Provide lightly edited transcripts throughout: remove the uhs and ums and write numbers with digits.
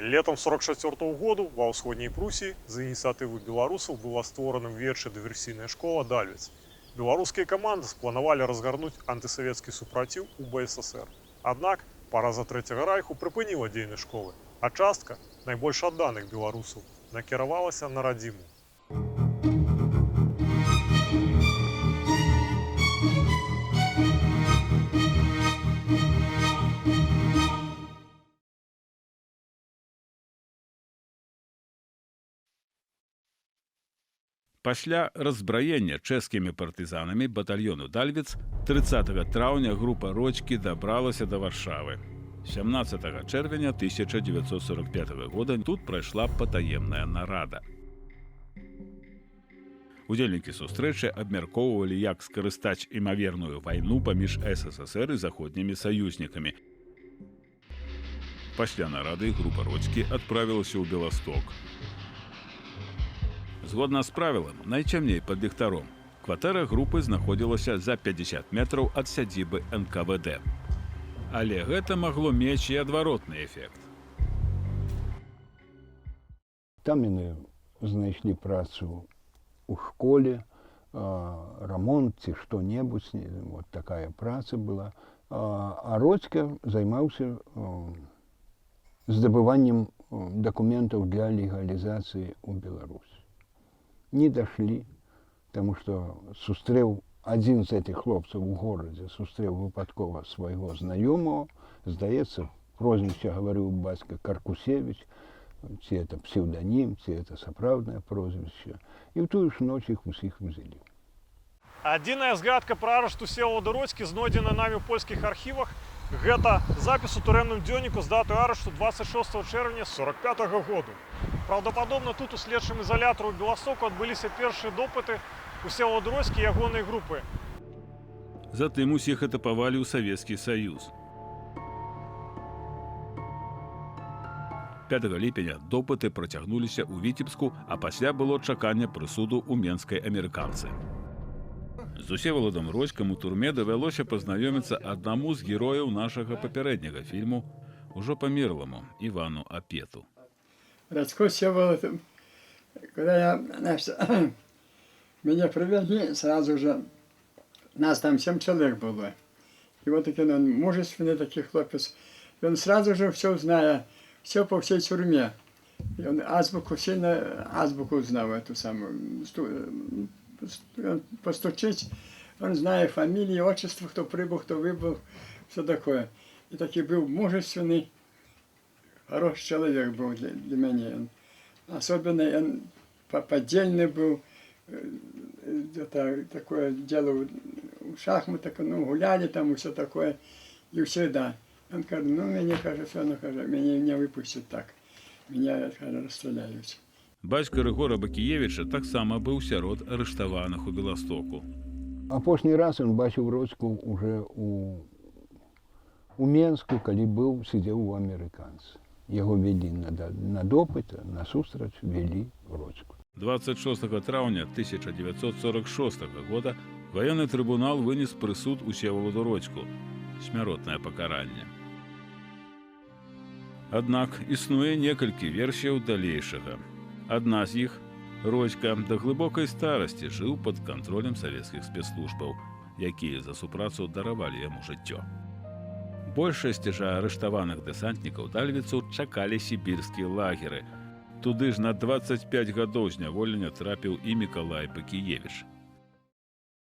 Летом 1944 года ва ўсходняй Прусіі за ініцыятывы беларусаў была створана вершая дыверсійная школа «Дальвец». Беларускія каманды спланавалі разгарнуць антысавецкі супраціў у БССР. Аднак параза Трэцяга райху прыпыніла дзейнасць школы, а частка найбольш адданых беларусаў накіравалася на радзіму. Пасля разбраення чэшскімі партызанамі батальёну «Дальвец» 30 траўня група «Родзькі» дабралася да Варшавы. 17 чэрвеня 1945 года тут прайшла патаемная нарада. Удзельнікі сустрэчы абмяркоўвалі, як скарыстаць імаверную вайну паміж СССР і заходнімі саюзнікамі. Пасля нарады група «Родзькі» адправілася ў Беласток. Згодна з правілам, найцямней пад ліхтаром, кватэра групы знаходзілася за 50 метраў ад сядзібы НКВД. Але гэта магло мець і адваротны эфект. Там яны знайшлі працу у школе, рамонт ці што-небудзь, вот такая праца была. А Родзька займаўся здабываннем дакументаў для легалізацыі ў Беларусі. Не дошли, потому что сустрэў один з этих хлопцаў у горадзе, сустрэў выпадкова свайго знаёмого, здаецца, прозвішча гаварыў бацька Каркусевич, ці это псевдонім, ці это сапраўднае прозвішча, і ў тую ж ноч іх усіх узялі. Адзіная згадка пра арышт Всевалада Родзькі знойдзена намі ў польскіх архівах. Гэта запіс у турэмным дзённіку з даты арышту 26 чэрвеня 1945 году. Праўдападобна, тут у следчым ізалятару ў Беластоку адбыліся першыя допыты Всевалада Родзькі і ягонай групы. Затым усіх этапавалі ў Савецкі Саюз. 5 ліпеня допыты працягнуліся ў Віцебску, а пасля было чаканне прысуду ў Менскай амерыканцы. З Всеваладам Родзькам у турме давялося пазнаёміцца аднаму з герояў нашага папярэдняга фільму, ужо памерламу Івану Апету. Радько Всеволод, когда меня привезли, сразу же, нас там 7 человек было. И вот такой он мужественный такой хлопец. И он сразу же все зная, все по всей тюрьме. И он азбуку, сильно азбуку знал эту самую. Постучить, он знает фамилии, отчество, кто прибыл, кто выбыл, все такое. И таки был мужественный, хороший человек был для меня. Он, особенно он поддельный был, это такое дело, шахматы, ну, гуляли там и все такое, и всегда. Он говорит, ну, мне кажется, меня не выпустят так, меня расстреляют. Бацька Рыгора Бакіевіча таксама быў сярод арыштаваных у Беластоку. Апошні раз ён бачыў Родзьку уже у Менску, калі быў, сидзеў у амерыканцы. Яго вялі на допыт, на сустрач вялі Родзьку. 26 траўня 1946 года ваенны трыбунал вынес прысуд Всеваладу Родзьку – смяротнае пакаранне. Аднак існуе некалькі версіяў далейшага. Адна з іх – Родзька да глыбокай старасці жыў пад кантролем савецкіх спецслужбаў, якія за супрацу даравалі яму жыццё. Большасць жа арыштаваных дэсантнікаў Дальвецу чакалі сібірскія лагеры. Туды ж на 25 гадоў зняволення трапіў і Мікалай Бакіевіч.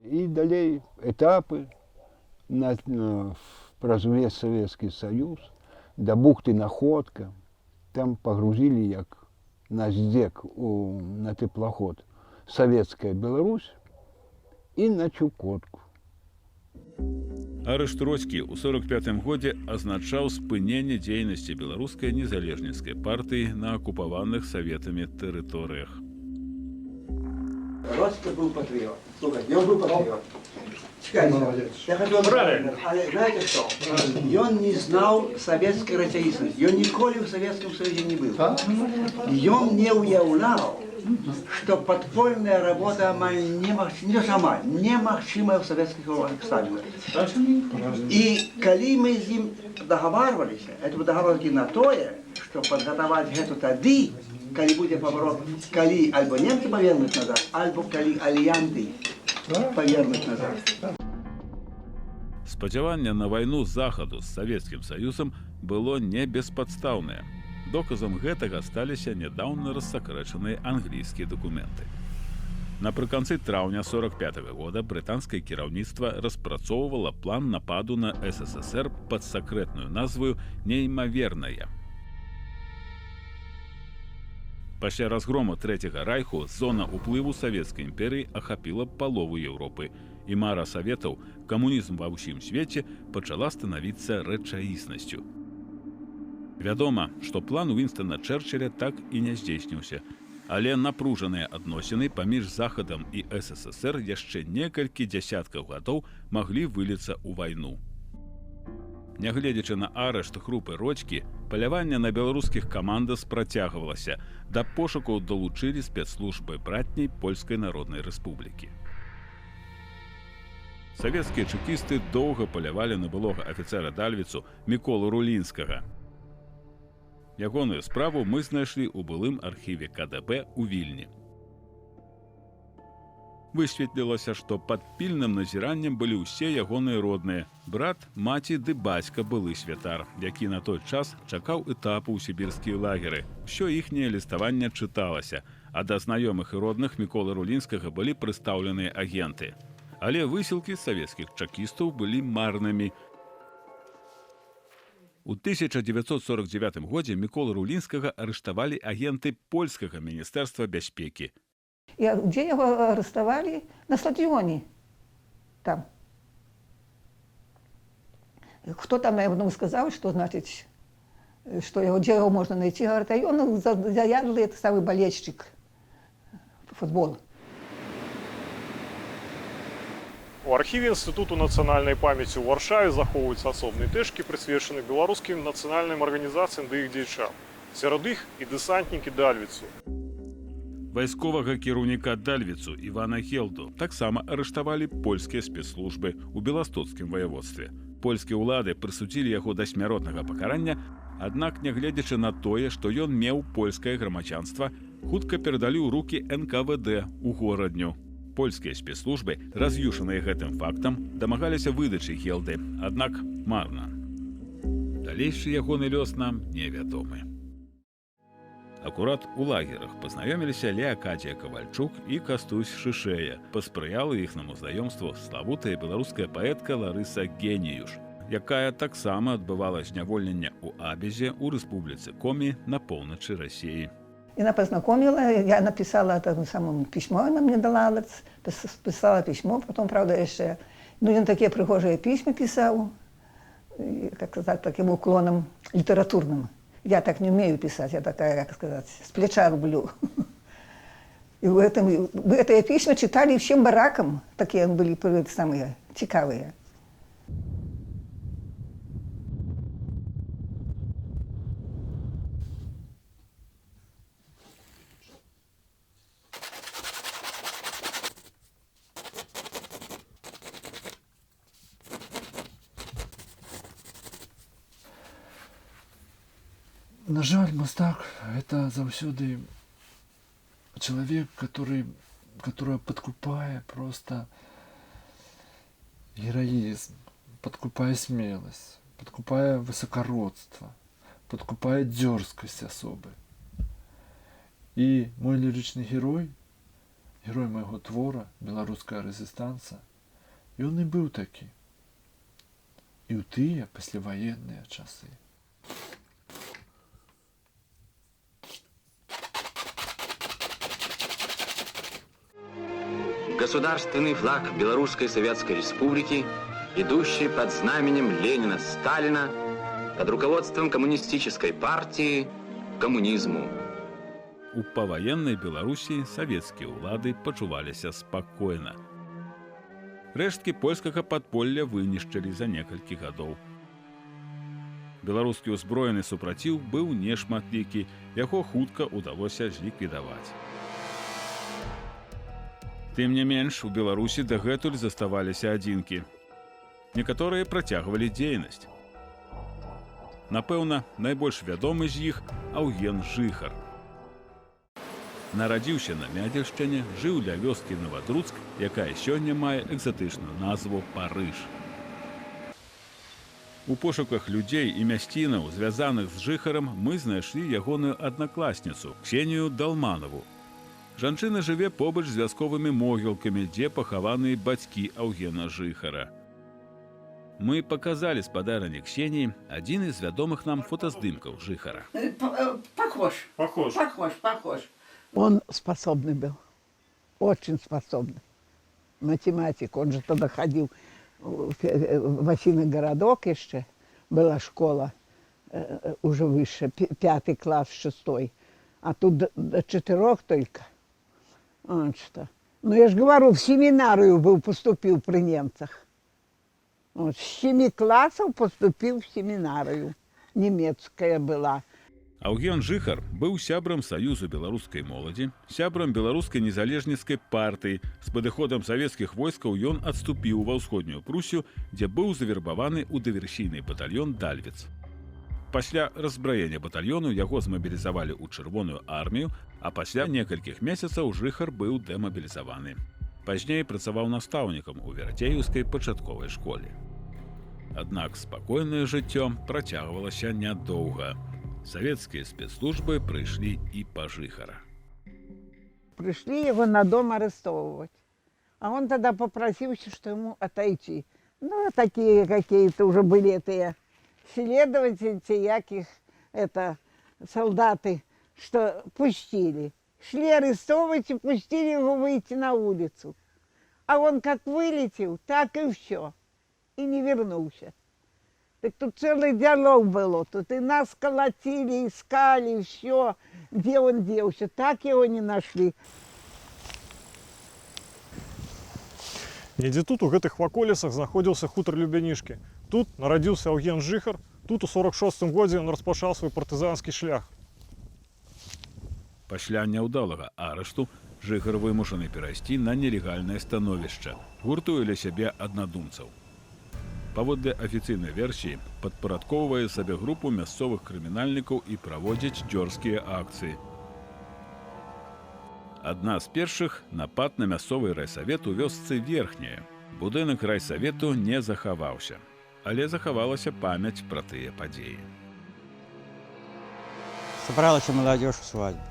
І далей этапы праз увесь Савецкі Саюз, да бухты Находка, там пагрузілі як на здзек на теплоход Савецкая Беларусь і на Чукотку. Арышт Родзькі ў 1945 годзе азначаў спыненне дзейнасці беларускай незалежніцкай партыі на акупаваных саветамі тэрыторыях. Родзька был патриот. Слушайте, он был патриот. Я хочу вам сказать, знаете что? И он не знал советской рацыянічнасці. Он ніколі в Советском Союзе не был. И он не уяўлял, что подпольная работа немагчымая в советских Союзах. И когда мы с ним договаривались, это договаривались на то, чтобы подготовить эту тады, коли будет поворот, коли альбо немцы повернут назад, альбо коли альянты повернут назад. Спадзяванне на вайну захаду з Савецкім Саюзам было не беспадстаўнае. Доказам гэтага сталіся нядаўна рассакрэчаныя англійскія дакументы. Напрыканцы траўня 45-го года брытанскае кіраўніцтва распрацоўвала план нападу на СССР пад сакрэтную назваю «Неймаверная». Пасля разгрому Трэцяга райху зона ўплыву Савецкай імперыі ахапіла палову Еўропы, і мара саветаў, камунізм ва ўсім свеце пачала станавіцца рэчаіснасцю. Вядома, што план Уінстана Чэрчыля так і не здзейсніўся, але напружаныя адносіны паміж Захадам і СССР яшчэ некалькі дзясяткаў гадоў маглі выліцца ў вайну. Нягледзячы на арышт групы Родзькі, паляванне на беларускіх камандас працягвалася, да пошукаў далучылі спецслужбы братняй Польскай Народнай Рэспублікі. Савецкія чэкісты доўга палявалі на былога афіцэра Дальвіцу Міколу Рулінскага. Ягоную справу мы знайшлі ў былым архіве КДБ у Вільні. Высветлілася, што пад пільным назіраннем былі ўсе ягоныя родныя. Брат, маці ды бацька былы святар, які на той час чакаў этапу ў сібірскія лагеры. Усё іхняе ліставанне чыталася, а да знаёмых і родных Міколы Рулінскага былі прыстаўленыя агенты. Але высілкі савецкіх чэкістаў былі марнымі. У 1949 годзе Міколу Рулінскага арыштавалі агенты польскага міністэрства бяспекі. И где его арестовали? На стадионе. Там. Кто там ему сказал, что значит, что его, где его можно найти? Говорит, а он заядлый, это самый болельщик футбола. У архіве Інстытуту нацыянальнай памяці ў Варшаве захоўваюцца асобныя тэшкі, прысвечаны беларускім нацыянальным арганізацыям ды іх дзеячам. Сярод іх і дэсантнікі Дальвіцу. Вайсковага кіраўніка Дальвіцу Івана Хелду таксама арыштавалі польскія спецслужбы ў Беластоцкім ваяводстве. Польскія ўлады прысудзілі яго да смяротнага пакарання, аднак, нягледзячы на тое, што ён меў польскае грамадзянства, хутка перадалі ў рукі НКВД у горадню. Польскія спецслужбы, раз'юшаныя гэтым фактам, дамагаліся выдачы Хелды, аднак марна. Далейшы ягоны лёс нам невядомы. Акурат у лагерах пазнаёміліся Леакадзія Кавальчук і Кастусь Шышэя. Паспрыяла іхнаму знаёмству славутая беларуская паэтка Ларыса Геніюш, якая таксама адбывала зняволенне ў Абезе ў рэспубліцы Комі на поўначы Расіі. И она познакомила, я написала это самому письмо, она мне дала, писала письмо, потом, правда, еще, ну, он такие пригожие письма писал, как сказать, таким уклоном литературным. Я так не умею писать, я такая, как сказать, с плеча рублю. И это письма читали всем баракам, такие были самые цікавые. На жаль, мастак – это заўсёды человек, который подкупае просто героизм, подкупае смелость, подкупае высокородство, подкупае дерзкость особы. И мой лиричный герой, герой моего твора, беларуская резистанса, и он и был таки. И у тыя пасляваенныя часы. Государственный флаг Белорусской Советской Республики, идущий под знаменем Ленина-Сталина, под руководством коммунистической партии, коммунизму. У паваеннай Беларусі савецкія ўлады пачуваліся спакойна. Рэшткі польскага падполля вынішчылі за некалькі гадоў. Беларускі ўзброены супраціў быў нешматлікі, яго хутка ўдалося ліквідаваць. Тым не менш, у Беларусі дагэтуль заставаліся адзінкі. Некаторыя працягвалі дзейнасць. Напэўна, найбольш вядомы з іх Аўген Жыхар. Нарадзіўся на Мядзельшчыне, жыў ля вёскі Новадруцк, якая сёння мае экзатычную назву Парыж. У пошуках людзей і мясцінаў, звязаных з Жыхарам, мы знайшлі ягоную аднакласніцу Ксенію Далманову. Жанчына жыве побач з вясковымі могілкамі, дзе пахаваны бацькі Аўгена Жыхара. Мы показали спадарыне Ксении один из вядомых нам фотоздымков Жыхара. Похож. Он способный был, очень способный. Математик, он же тогда ходил в Афины городок еще, была школа уже выше, 5 класс, 6, а тут до 4 только. Вот что. Ну я же говорю, в семинарию был, поступил при немцах. Вот, с 7 классов поступил в семинарию, немецкая была. Аўген Жыхар быў сябрам Саюзу беларускай моладзі, сябрам беларускай незалежніцкай партыі. З падыходам савецкіх войскаў ён адступіў ва ўсходнюю Прусію, дзе быў завербаваны ў дыверсійны батальён Дальвец. Пасля разбраення батальёну яго змабілізавалі ў чырвоную армію, а пасля некалькіх месяцаў Жыхар быў дэмабілізаваны. Пазней працаваў настаўнікам у Верацееўскай пачатковай школе. Аднак спакойнае жыццё працягвалася нядоўга. Советские спецслужбы пришли и по Жыхара. Пришли его на дом арестовывать. А он тогда попросился, что ему отойти. Ну, такие какие-то уже были это следователи, солдаты, что пустили. Шли арестовывать и пустили его выйти на улицу. А он как вылетел, так и все. И не вернулся. Так тут целый диалог был. Тут и нас колотили, искали, все. Где он делся? Так его не нашли. Недзе тут у гэтых ваколіцах знаходзіўся хутар Любянішкі. Тут нарадзіўся Аўген Жыхар, тут у 46-м годзе ён распачаў свой партызанскі шлях. Пасля няўдалага арышту Жыхар вымушаны перайсці на нелегальнае становішча, гуртуе ля сябе аднадумцаў. Паводле афіцыйнай версіі, падпарадкоўвае сабе групу мясцовых крымінальнікаў і праводзіць дзёрзкія акцыі. Адна з першых – напад на мясцовы райсавет у вёсцы Верхняя. Будынак райсавету не захаваўся, але захавалася памяць пра тыя падзеі. Собралась молодежь в свадьбу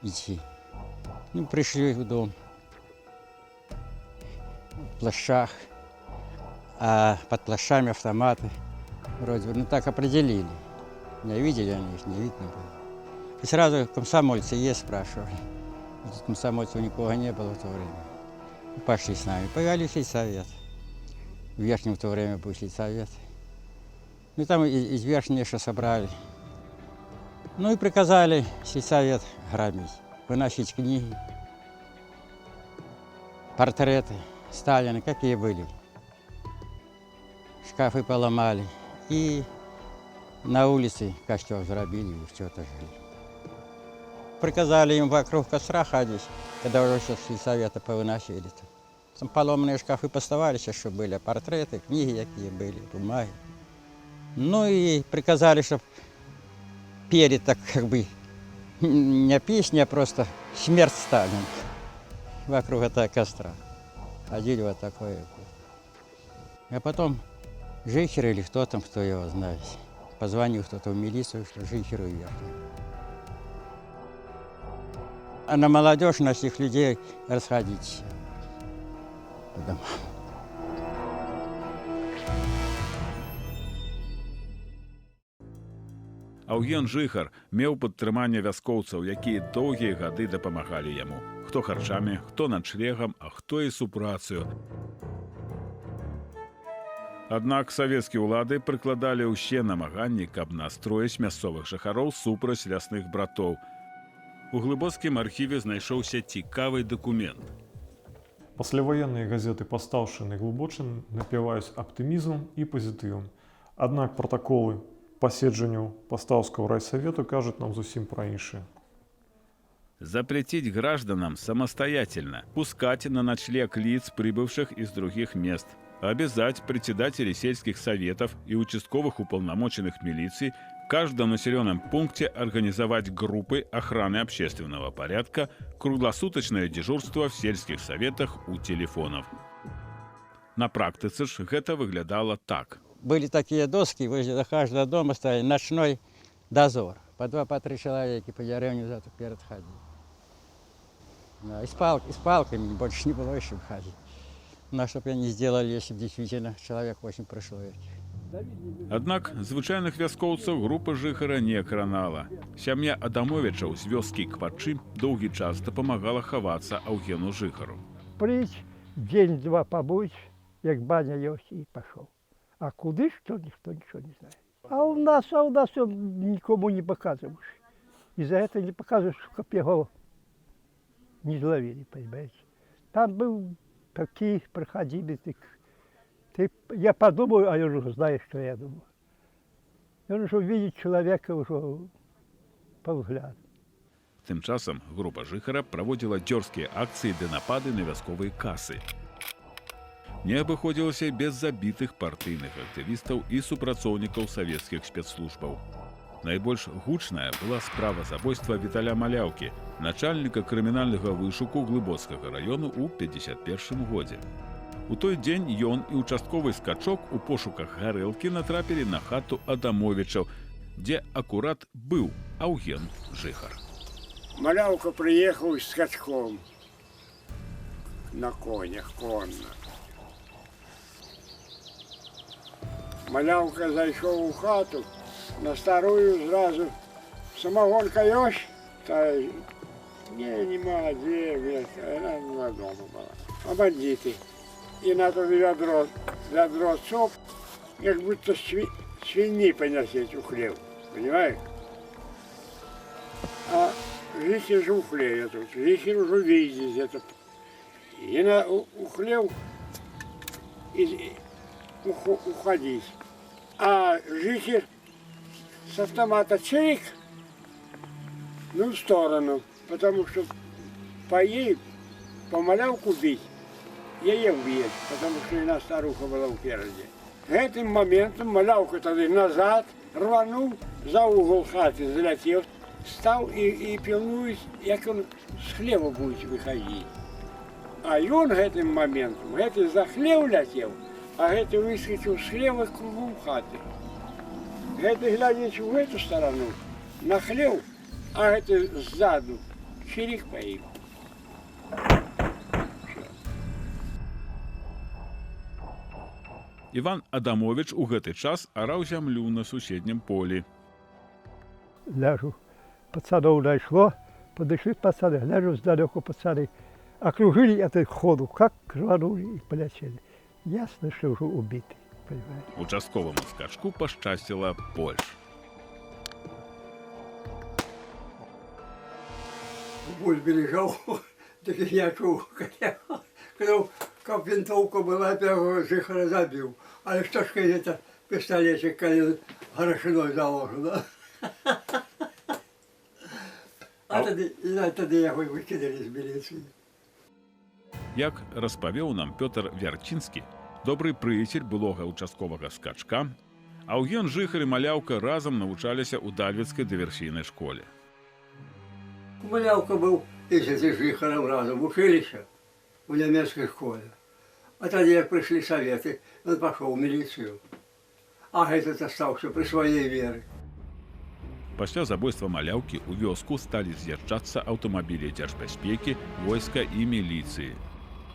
идти. Ну, пришли в дом в плащах, а под плащами автоматы. Вроде бы, ну так определили. Не видели они их, не видно было. И сразу комсомольцы есть, спрашивали. Тут комсомольцев никого не было в то время. Пошли с нами, повели сельсовет. В Верхнем в то время был сельсовет. Ну и там из Верхней еще собрали. Ну и приказали сельсовет громить, выносить книги, портреты Сталина, какие были. Шкафы поломали и на улице костер зарубили и что-то жили. Приказали им вокруг костра ходить, когда уже все сельсовета повыносили. Там поломанные шкафы поставались, что были портреты, книги какие были, бумаги. Ну и приказали, чтобы пели так как бы не песня, а просто смерть Сталина вокруг этого костра. Ходили вот такое. А потом Жыхар или кто там, кто его знает, позвонил кто-то в милицию, что Жыхар уехал. А на молодежь, на всех людей расходить по домам. Аўген Жыхар меў падтрыманне вяскоўцаў, якія доўгія гады дапамагалі яму. Хто харчамі, хто начлегам, а хто і супрацаю. Аднак савецкія ўлады прыкладалі ўсе намаганні, каб настроіць мясцовых жыхароў супраць лясных братоў. У глыбоцкім архіве знайшоўся цікавы дакумент. Пасляваенныя газеты Пастаўшчыны і Глыбочыны напяваюць аптымізмам і пазітывам. Аднак пратаколы паседжанняў Пастаўскага райсавету кажуць нам зусім пра іншае. Запретить гражданам самостоятельно пускать на ночлег лиц, прибывших из других мест. Обязать председателей сельских советов и участковых уполномоченных милиций В каждом населенном пункте организовать группы охраны общественного порядка, круглосуточное дежурство в сельских советах у телефонов. На практице ж гэта выглядало так. Были такие доски, возле каждого дома стояли ночной дозор. По 2, по 3 человека по деревне зато вперед ходили. Да, и с палками больше не было еще ходить. На что бы они сделали, если бы действительно человек очень пришло этих. Аднак звычайных вяскоўцаў група жыхара не кранала. Сям'я Адамовічаў з вёскі Квачы доўгі час дапамагала хавацца Аўгену жыхару. Прыць, дзень-два пабудь, як баня ёсць, і пашоў. А куды што, ніхто нічого не знае. А у нас нікому не паказваеш. І за гэта не паказваеш, каб яго не зловілі, понимаете. Там быў такі, прыходзілі, я подумаю, а он уже знает, что я думаю. Он уже видит человека уже по взгляду. Тым часам група жыхара праводзіла дзёрзкія акцыі ды напады на вясковыя касы. Не абыходзілася без забітых партыйных актывістаў і супрацоўнікаў савецкіх спецслужбаў. Найбольш гучная была справа забойства Віталя Маляўкі, начальніка крымінальнага вышуку Глыбоцкага раёну ў 1951 годзе. У той дзень ён і участковы скачок у пошуках гарэлкі натрапілі на хату Адамовічаў, дзе акурат быў Аўген жыхар. Маляўка прыехаў з скачком на конях конна. Маляўка зайшоў у хату, на старую зразу самогонка ёсць? Та нема, дзе, она дома была. А бандиты. И на то ведро соп, как будто свиньи поносить у хлеб, понимаешь? А житель же у хлеба тут, житель уже видит это. И на у хлеб уходить. А житель с автомата чирик, ну в сторону, потому что по ей, по Маляўку бить. Яе ўб'ець, потому что яна старуха была ўперадзе. Гэтым моментам Маляўка тады назад рвануў, за угол хаты заляцеў, стаў і пільнуюць, як он з хлеба будзе выхадзіць. А ён гэтым моментам, гэты за хлеб ляцеў, а гэты выскочыў з хлеба кругом хаты. Гэты глядзець у гэту старану, на хлеб, а гэты ззаду чирик па ім. Іван Адамовіч у гэты час араў зямлю на суседнім полі. Ляжу, пацанов найшло, подошли пацаны, гляжу сдалеку пацаны, окружили от ходу, как рванули и полетели. Ясно, что уже убиты, понимаете. Участковому скачку пашчасціла больш. В бульбе лежал, так я чув, как винтовка была, первого жихара забил. А что ж, это пистолетик, когда горошиной заложено. А тоді його викидали з міліції. Як распавёў нам Пётр Вярчынскі, добры прыяцель былога участковага скачка, Аўген жыхар і Маляўка разам навучаліся ў Дальвіцкай дыверсійнай школе. Маляўка быў і з жыхарам разам вучыліся у нямецкай школе. А тоді, як прийшли советы, він пішов у міліцію. А этот остался при своей вере. Пасля забойства Маляўкі ў вёску сталі з'язджацца аўтамабілі дзяржбяспекі, войска і міліцыі.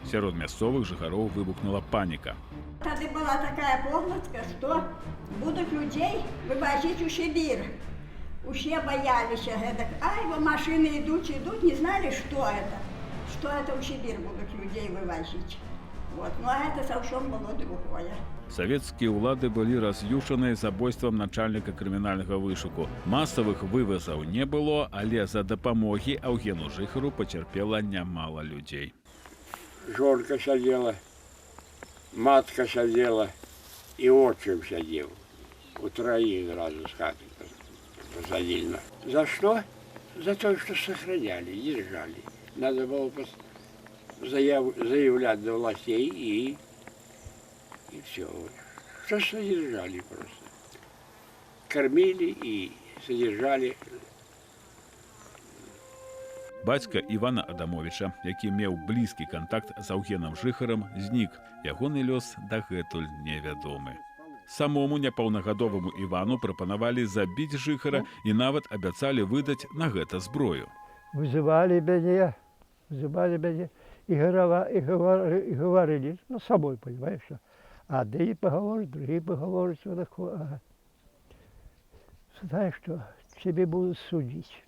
Сярод мясцовых жыхароў выбухнула паніка. Тады была такая погнатка, што будуць людзей вывозіць у Сібір. Усе баяліся гэтак. Ай, бо машыны ідуць, не зналі, што это. Што это ў Сібір будуць людзей вывозіць. Вот. Ну а гэта заўсём было другое. Савецкія ўлады былі раз'юшаны забойствам начальніка крымінальнага вышуку. Масавых вывазаў не было, але за дапамогі Аўгену жыхару пацярпела нямала людзей. Жонка сядзела, матка сядзела і отчым сядзеў. Утраіх зразу з хаты посадили. За что? За то, что сохраняли, держали. Надо было заявлять до властей и все. Что содержали просто. кормили и содержали. Бацька Івана Адамовича, які меў блізкі кантакт з Аўгенам Жыхарам, знік. Ягоны лёс дагэтуль невядомы. Самому непаўнагадоваму Івану прапанавалі забіць Жыхара і нават абяцалі выдаць на гэта зброю. Вызывали меня и говорили, ну, с собой, понимаешь, что одни поговорят, другие поговорят, все такое. Знаешь что, тебе будут судить.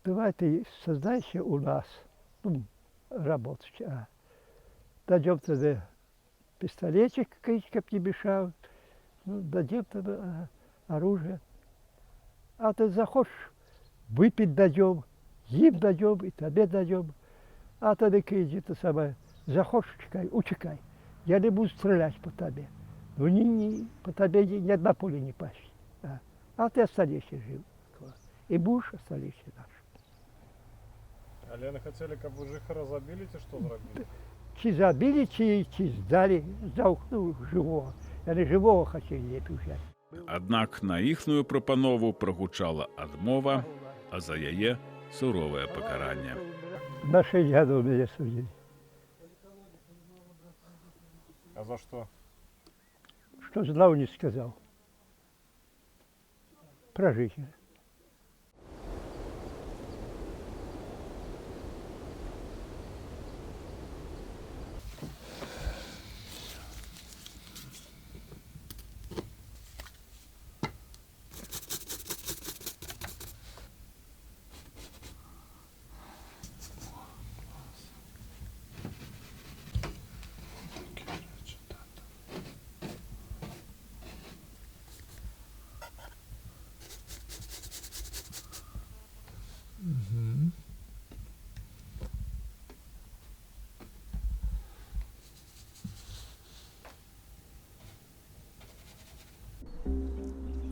Давай ты создайся у нас, ну, работать. Дадим тебе пистолетик, как не мешал, ну, дадим тебе оружие. А ты захочешь, выпить дадим, им дадим, и тебе дадим. А ты иди, ты самое, захочешь, учекай. Я не буду стрелять по тебе. Ну, по тебе ни одна пуля не пасть. А ты останешься жив. И будешь останешься наш. Але яны хацелі, каб вы Жыхара забілі, ці што зрабілі? Чи забили, чи сдали, ну, живого. Яны живого хотели лепей взять. Аднак на іхную прапанову прагучала адмова, а за яе суровае пакаранне. На 6 годов меня судили. А за што? Что знал, не сказал. Про жизнь.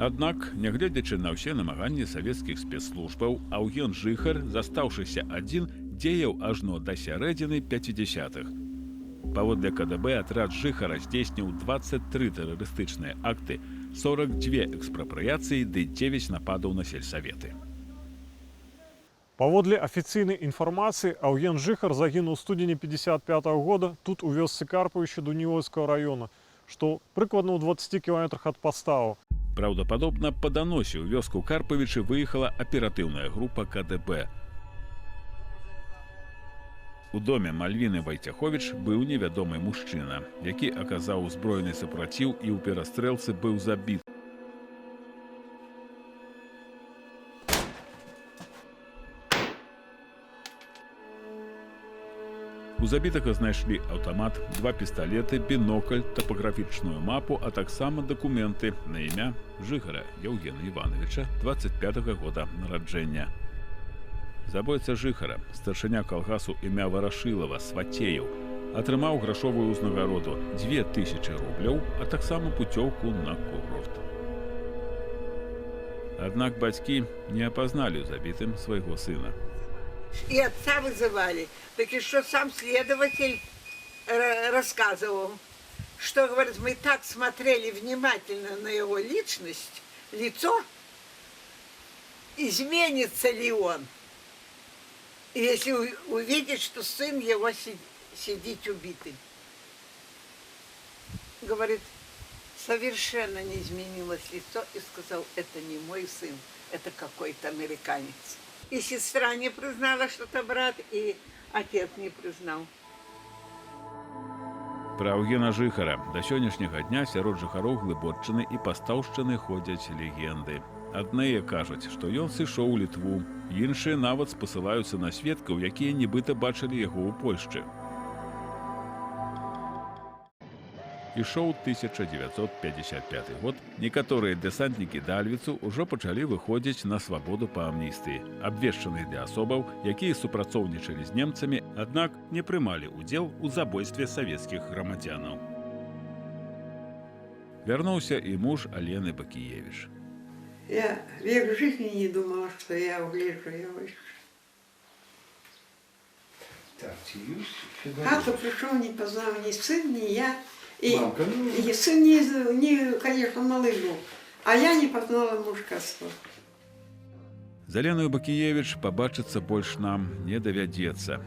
Аднак, нягледзячы на ўсе намаганні савецкіх спецслужбаў, Аўген Жыхар, застаўшыся адзін, дзеяў ажно да сярэдзіны 50-х. Паводле КДБ атрад Жыхара здзейсніў 23 тэрарыстычныя акты, 42 экспрапрыяцыі ды 9 нападаў на сельсаветы. Паводле афіцыйнай інфармацыі, Аўген Жыхар загінуў у студзені 55-го года тут у вёсцы Карпавішча Дуніёўскага района, што прыкладна ў 20 кіламетрах ад паставу. Праўдападобна, па даносе ў вёску Карпавічы выехала аператыўная група КДБ. У доме Мальвіны Вайцяховіч быў невядомы мужчына, які аказаў узброены супраціў і ў перастрэлцы быў забіт. У забітага знайшлі аўтамат, 2 пісталеты, бінокль, тапаграфічную мапу, а таксама дакументы на імя Жыхара Яўгена Івановича, 25-го года нараджэння. Забойца Жыхара, старшыня калгасу імя Варашылава, Свацеяў, атрымаў грашовую ўзнагароду 2000 рублёў, а таксама пуцёўку на курорт. Аднак бацькі не апазналі ў забітым свайго сына. И отца вызывали. Так и что сам следователь рассказывал, что, говорит, мы так смотрели внимательно на его личность, лицо, изменится ли он, если увидит, что сын его сидит убитый. Говорит, совершенно не изменилось лицо, и сказал, это не мой сын, это какой-то американец. И сестра не признала, что это брат, и отец не признал. Пра Аўгена Жыхара да сённяшняга дня сярод жыхароў Глыбоччыны і Пастаўшчыны ходзяць легенды. Адныя кажуць, што ён сышоў у Літву, іншыя нават спасылаюцца на сведкаў, якія нібыта бачылі яго ў Польшчы. Ішоў 1955 год, некаторыя дэсантнікі Дальвіцу ўжо пачалі выходзіць на свабоду па амністыі, абвешчанай для асобаў, якія супрацоўнічалі з немцамі, аднак не прымалі ўдзел у забойстве савецкіх грамадзянаў. Вярнуўся і муж Алены Бакіевіч. Я век жизни не думала, что я увижу его. В хату пришел, не познал ни сын, ни я. И, и сын, конечно, малый был, а я не познала мужского. З Аленою Бакієвіч пабачыцца больш нам не давядзецца.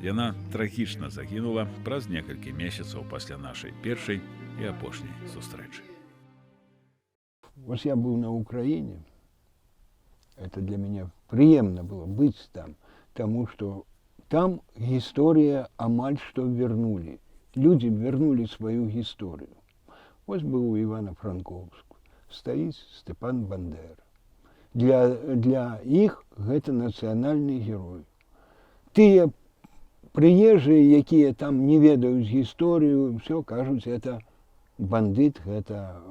Яна трагічна загінула праз некалькі месяцаў пасля нашай першай і апошняй сустрэчы. Вот я был на Украине, это для меня приемно было быть там, потому что там история амаль что вернули. Люди вернули свою историю. Вот был у Ивано-Франковску, стоит Степан Бандера. Для их это национальный герой. Тыя приезжие, якія там не ведаюць гісторыю, все кажуць, это бандит, это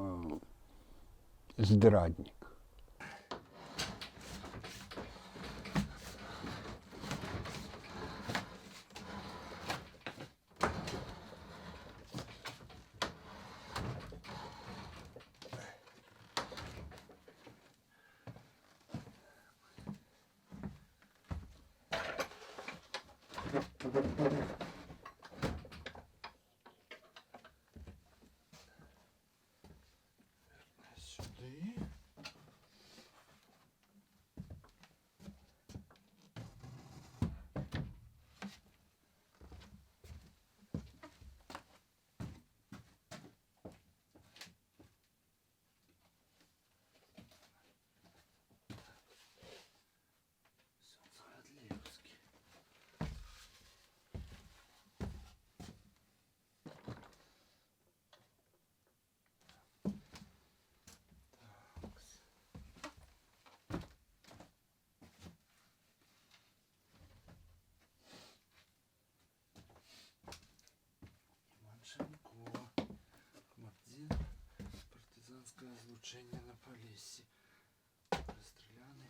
здрадник. Партизанское излучение на Полесье. Расстреляны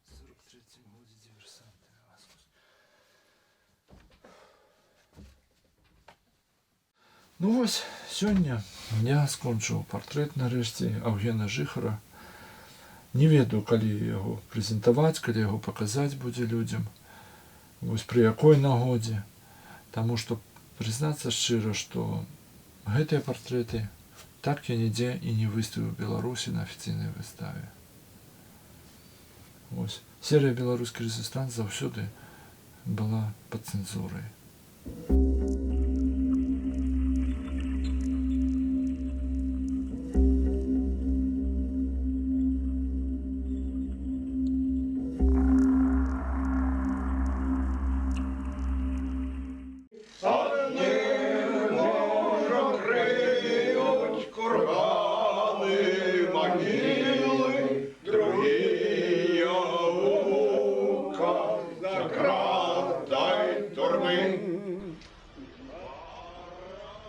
в 43-м году диверсантами. Ну вось, сёння я скончыў партрэт нарэшце Аўгена Жыхара. Не ведаю, калі яго прэзентаваць, калі яго паказаць будзе людзям. Вось пры якой нагодзе. Таму што прызнацца шчыра, што гэтыя партрэты так я нідзе і не выставіў у Беларусі на афіцыйнай выставе. Вось. Серыя «Беларускі рэзістанс» заўсёды была пад цэнзурай.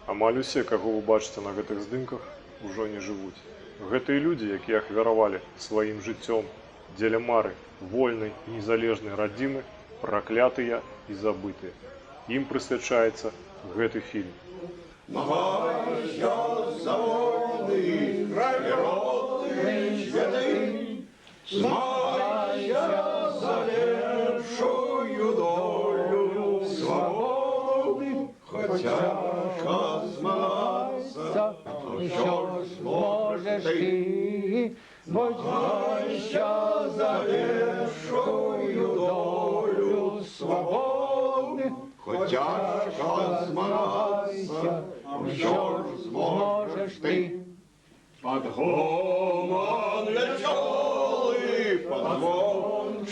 Амаль усе, каго вы бачыце на гэтых здымках, ужо не жывуць. Гэтыя людзі, якія ахвяравалі сваім жыццём дзеля мары вольнай і незалежнай радзімы, праклятыя і забытыя. Ім прысвячаецца гэты фільм. Що зможеш ти, борися за віршою долю свободи, хоча тяжко змагатися, що ж зможеш ти. Під гомон лечоли, під гомон